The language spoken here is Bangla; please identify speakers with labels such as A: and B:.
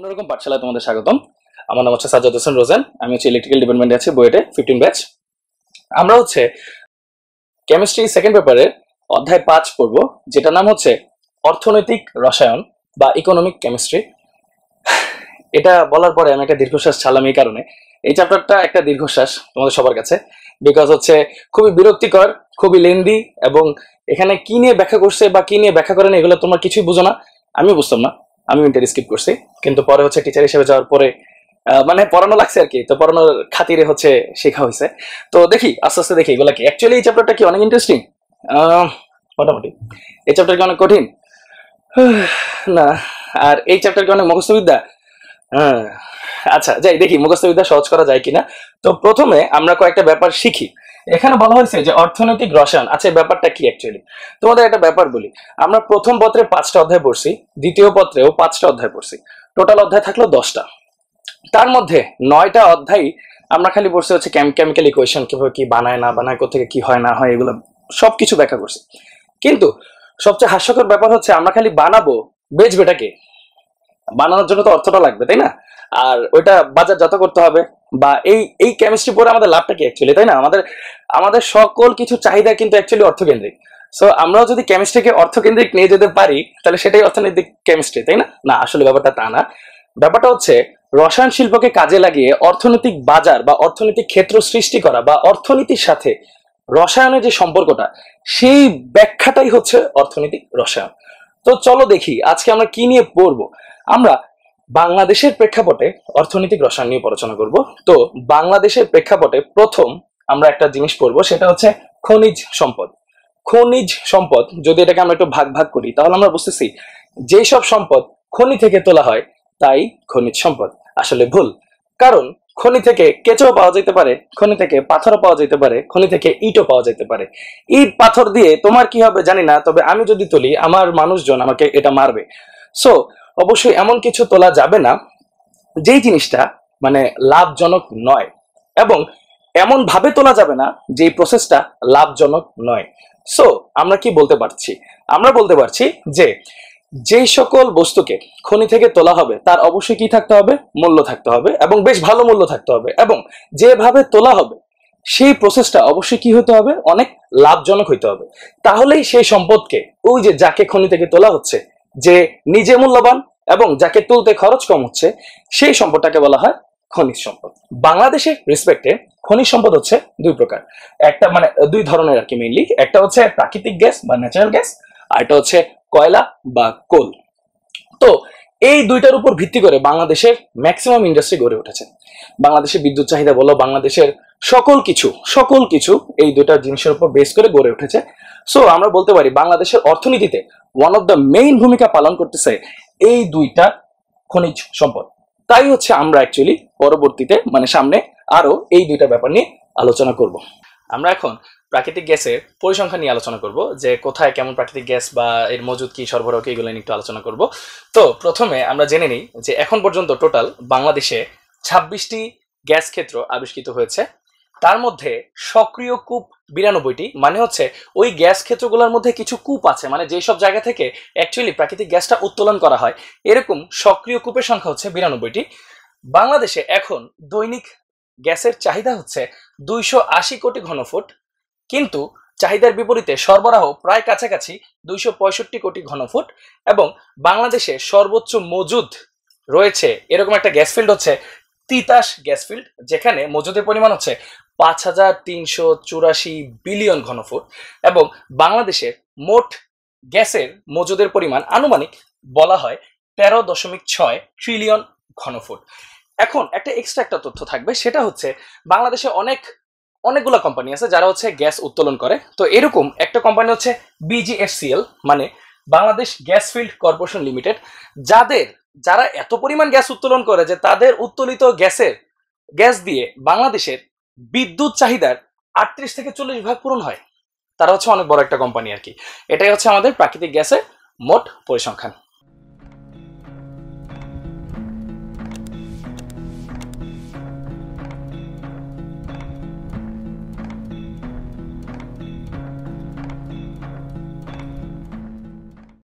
A: অন্যরকম পাঠশালায় তোমাদের স্বাগতম। আমার নাম হচ্ছে সাজ্জাদ হোসেন রোজেন। আমি হচ্ছে ইলেকট্রিক্যাল ডিপার্টমেন্টে আছি, বুয়েটে 15 ব্যাচ। আমরা হচ্ছে কেমিস্ট্রি সেকেন্ড পেপারে অধ্যায় 5 পড়ব, যেটা নাম হচ্ছে অর্থনৈতিক রসায়ন বা ইকোনমিক কেমিস্ট্রি। এটা বলার পরে আমি একটা দীর্ঘশ্বাস ছাড়লাম এই কারণে, এই চ্যাপ্টারটা একটা দীর্ঘশ্বাস তোমাদের সবার কাছে, বিকজ হচ্ছে খুবই বিরক্তিকর, খুবই লেন্দি, এবং এখানে কি নিয়ে ব্যাখ্যা করছে বা কি নিয়ে ব্যাখ্যা করেন এগুলো তোমরা কিছুই বুঝো না। আমি বুঝতাম না, আমি ইন্টার স্কিপ করছি, কিন্তু পরে হচ্ছে টিচার হিসেবে যাওয়ার পরে মানে পড়ানো লাগছে আর কি, তো পড়ানোর খাতিরে হচ্ছে শেখা হয়েছে। তো দেখি আস্তে আস্তে দেখি এগুলা কি অ্যাকচুয়ালি এই চ্যাপ্টারটা কি অনেক ইন্টারেস্টিং, মোটামুটি। এই চ্যাপ্টার কি অনেক কঠিন না, আর এই চ্যাপ্টার কি অনেক মুখস্থবিদ্যা। হ্যাঁ, আচ্ছা যাই দেখি মুখস্থবিদ্যা সহজ করা যায় কিনা। তো প্রথমে আমরা কয়েকটা ব্যাপার শিখি। এখানে বলা হয়েছে যে অর্থনৈতিক রসায়ন, আচ্ছা ব্যাপারটা কি অ্যাকচুয়ালি। তোমাদের একটা ব্যাপার বলি, আমরা প্রথম পত্রে 5টা অধ্যায় পড়ছি, দ্বিতীয় পত্রেও 5টা অধ্যায় পড়ছি, টোটাল অধ্যায় থাকলো 10টা। তার মধ্যে 9টা অধ্যায় আমরা খালি পড়ছি হচ্ছে কেমিক্যাল ইকুয়েশন, কিভাবে কি বানায় না বানায়, কোথেকে কি হয় না হয়, এগুলো সবকিছু ব্যাখ্যা করছি। কিন্তু সবচেয়ে হাস্যকর ব্যাপার হচ্ছে আমরা খালি বানাবো, বেচবেটাকে, বানানোর জন্য তো অর্থটা লাগবে তাই না, আর ওইটা বাজারজাত করতে হবে। বা এই এই কেমিস্ট্রি পড়ে আমাদের লাভটা কি অ্যাকচুয়ালি, তাই না? আমাদের আমাদের সকল কিছু চাহিদা কিন্তু অ্যাকচুয়ালি অর্থকেন্দ্রিক। সো আমরাও যদি কেমিস্ট্রিকে অর্থকেন্দ্রিক নিয়ে যেতে পারি তাহলে সেটাই অর্থনৈতিক কেমিস্ট্রি, তাই না? না, আসলে ব্যাপারটা তা না। ব্যাপারটা হচ্ছে রসায়ন শিল্পকে কাজে লাগিয়ে অর্থনৈতিক বাজার বা অর্থনৈতিক ক্ষেত্র সৃষ্টি করা, বা অর্থনীতির সাথে রসায়নের যে সম্পর্কটা, সেই ব্যাখ্যাটাই হচ্ছে অর্থনৈতিক রসায়ন। তো চলো দেখি আজকে আমরা কি নিয়ে পড়বো। আমরা বাংলাদেশের প্রেক্ষাপটে অর্থনৈতিক রসায়ন নিয়ে পড়াশোনা করব। তো বাংলাদেশের প্রেক্ষাপটে প্রথম আমরা একটা জিনিস পড়বো, সেটা হচ্ছে খনিজ সম্পদ। খনিজ সম্পদ যদি এটাকে আমরা একটু ভাগ ভাগ করি তাহলে আমরা বুঝতেছি যেই সব সম্পদ খনি থেকে তোলা হয় তাই খনিজ সম্পদ। আসলে ভুল, কারণ খনি থেকে কেঁচো পাওয়া যেতে পারে, খনি থেকে পাথরও পাওয়া যেতে পারে, খনি থেকে ইটও পাওয়া যেতে পারে। ইট পাথর দিয়ে তোমার কি হবে জানি না, তবে আমি যদি তুলি আমার মানুষজন আমাকে এটা মারবে। সো অবশ্যই এমন কিছু তোলা যাবে না যেই জিনিসটা মানে লাভজনক নয়, এবং এমন ভাবে তোলা যাবে না যেই প্রসেসটা লাভজনক নয়। সো আমরা কি বলতে পারছি? আমরা বলতে পারছি যে যেই সকল বস্তুকে খনি থেকে তোলা হবে তার অবশ্যই কি থাকতে হবে, মূল্য থাকতে হবে, এবং বেশ ভালো মূল্য থাকতে হবে, এবং যেভাবে তোলা হবে সেই প্রসেসটা অবশ্যই কি হতে হবে, অনেক লাভজনক হইতে হবে। তাহলেই সেই সম্পদকে, ওই যে যাকে খনি থেকে তোলা হচ্ছে, যে নিজে মূল্যবান এবং যাকে তুলতে খরচ কম হচ্ছে, সেই সম্পদটাকে বলা হয় খনিজ সম্পদ। বাংলাদেশের রেসপেক্টে খনিজ সম্পদ হচ্ছে দুই প্রকার, একটা মানে দুই ধরনের আর কি মেইনলি। একটা হচ্ছে প্রাকৃতিক গ্যাস বা ন্যাচারাল গ্যাস, আর এটা হচ্ছে কয়লা বা কোল। তো এই দুইটার উপর ভিত্তি করে বাংলাদেশের ম্যাক্সিমাম ইন্ডাস্ট্রি গড়ে উঠেছে। বাংলাদেশের বিদ্যুৎ চাহিদা বলো, বাংলাদেশের সকল কিছু এই দুইটা জিনিসের উপর বেস করে গড়ে উঠেছে। সো আমরা বলতে পারি বাংলাদেশের অর্থনীতিতে ওয়ান অফ দ্য মেইন ভূমিকা পালন করতেছে এই দুইটা খনিজ সম্পদ। তাই হচ্ছে আমরা অ্যাকচুয়ালি পরবর্তীতে মানে সামনে আরো এই দুইটা ব্যাপার নিয়ে আলোচনা করব। আমরা এখন প্রাকৃতিক গ্যাসের পরিসংখ্যান নিয়ে আলোচনা করব, যে কোথায় কেমন প্রাকৃতিক গ্যাস বা এর মজুদ কি, সরবরাহ কি, এগুলো নিয়ে একটু আলোচনা করব। তো প্রথমে আমরা জেনে নিই যে এখন পর্যন্ত টোটাল বাংলাদেশে 26টি গ্যাস ক্ষেত্র আবিষ্কৃত হয়েছে। তার মধ্যে সক্রিয় কূপ 92টি, মানে হচ্ছে ওই গ্যাস ক্ষেত্রগুলোর মধ্যে কিছু কূপ আছে, মানে যেসব জায়গা থেকে অ্যাকচুয়ালি প্রাকৃতিক গ্যাসটা উত্তোলন করা হয়, এরকম সক্রিয় কূপের সংখ্যা হচ্ছে 92টি। বাংলাদেশে এখন দৈনিক গ্যাসের চাহিদা হচ্ছে 280 কোটি ঘনফুট, কিন্তু চাহিদার বিপরীতে সরবরাহ প্রায় কাছাকাছি 265 কোটি ঘনফুট। এবং বাংলাদেশে সর্বোচ্চ মজুদ রয়েছে এরকম একটা গ্যাস ফিল্ড হচ্ছে তিতাস গ্যাস ফিল্ড, যেখানে মজুদের পরিমাণ হচ্ছে 5384 বিলিয়ন ঘনফুট। এবং বাংলাদেশের মোট গ্যাসের মজুদের পরিমাণ আনুমানিক বলা হয় 13.6 ট্রিলিয়ন ঘনফুট। এখন একটা এক্সট্রা একটা তথ্য থাকবে, সেটা হচ্ছে বাংলাদেশে অনেকগুলো কোম্পানি আছে যারা হচ্ছে গ্যাস উত্তোলন করে। তো এরকম একটা কোম্পানি হচ্ছে BGFCL, মানে Bangladesh gas field corporation limited, যারা এত পরিমাণ গ্যাস উত্তোলন করে যে তাদের উত্তোলিত গ্যাস দিয়ে বাংলাদেশের বিদ্যুৎ চাহিদার 38 থেকে 40% পূরণ হয়। তারা হচ্ছে অনেক বড় একটা কোম্পানি আর কি। এটাই হচ্ছে আমাদের প্রাকৃতিক গ্যাসের মোট পরিসংখ্যান।